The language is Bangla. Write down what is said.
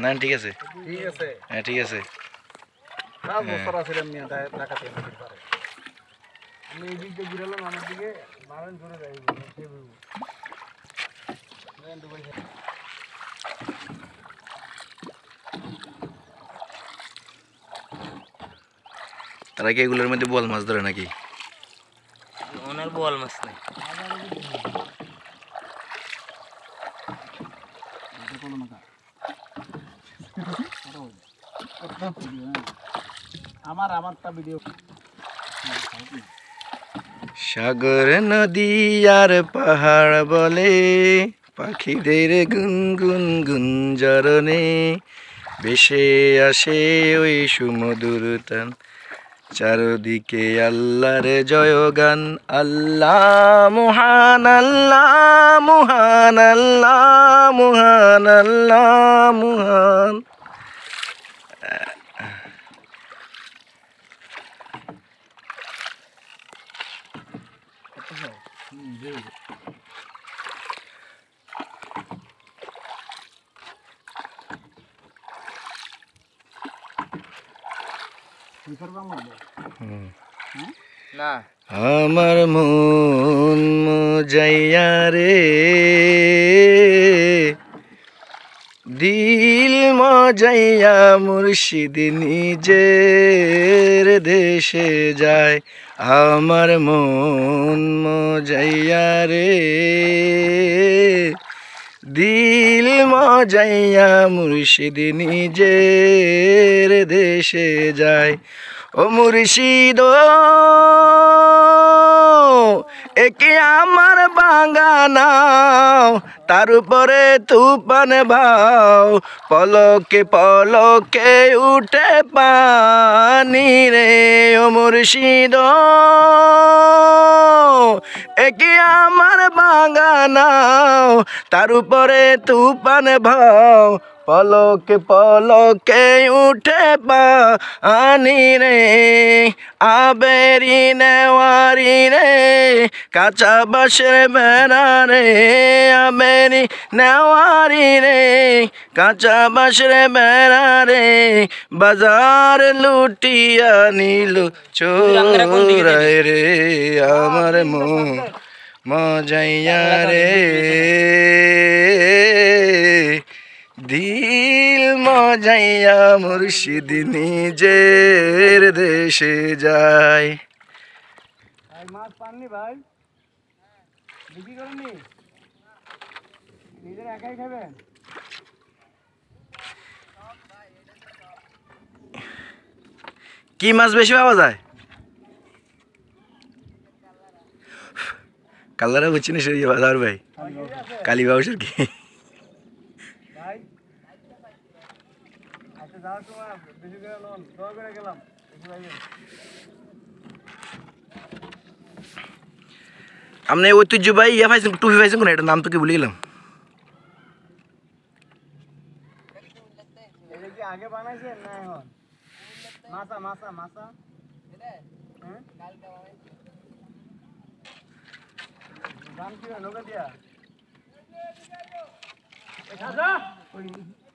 না ঠিক আছে ঠিক আছে হ্যাঁ ঠিক আছে কাজ বছর আসলে আমি ঢাকা থেকে পারে আমি এই দিক দিয়ে ঘুরালাম আমার দিকে মারেন ধরে যাই তারা কি এগুলোর মধ্যে বোয়াল মাছ ধরে নাকি ওনার বোয়াল মাছ নাই আমারটা ভিডিও সাগর নদী আর পাহাড় বলে পাখিদের গুনগুন গুঞ্জরণে ভেসে আসে ওই সুমধুর তান চারদিকে আল্লাহর জয়গান আল্লাহ মহান আল্লাহ মহান আল্লাহ মহান আল্লাহ মহান না আমার মন মজাইয়া রে দিল মজাইয়া মুর্শিদ নিজের দেশে যায় আমার মন মজাইয়া রে দিল মজাইয়া মুর্শিদ নিজের দেশে যায় ও মুর্শিদ একে আমার বাগানাও তার উপরে তুফান ভাও পলকে পলকে উঠে পানি রে ও মুর্শিদ একে আমার বাগানাও তার উপরে তুফান ভাও পলকে পলকে উঠে পানি রে আবেরি নেওয়ারি রে কাঁচা বাঁশের বেড়া রে আবেরি নেওয়ারি রে কাঁচা বাঁশের বেড়া রে বাজার লুটিয়া নিল চোরাই রে আমার মজাইয়া রে দিল মজাইয়া মুর্শিদ নিজের দেশে যায় মাছ পাননি ভাই বিক্রি করেননি নিজের একাই খাবেন কি মাছ বেশি পাওয়া যায় কালারা বুঝছি না সেই বাজার ভাই কালী বাবুসের কি আপনি ঐতিহ্যবাহী ইয়া পাইছেন টুপি পাইছেন কোন এটার নাম তো কি ভুলে গেলাম এটা কি আগে বানাইছেন না এখন মাছা মাছা মাছা হ্যাঁ কালকে বানাইছি দাম কি নগদ দিয়া 1000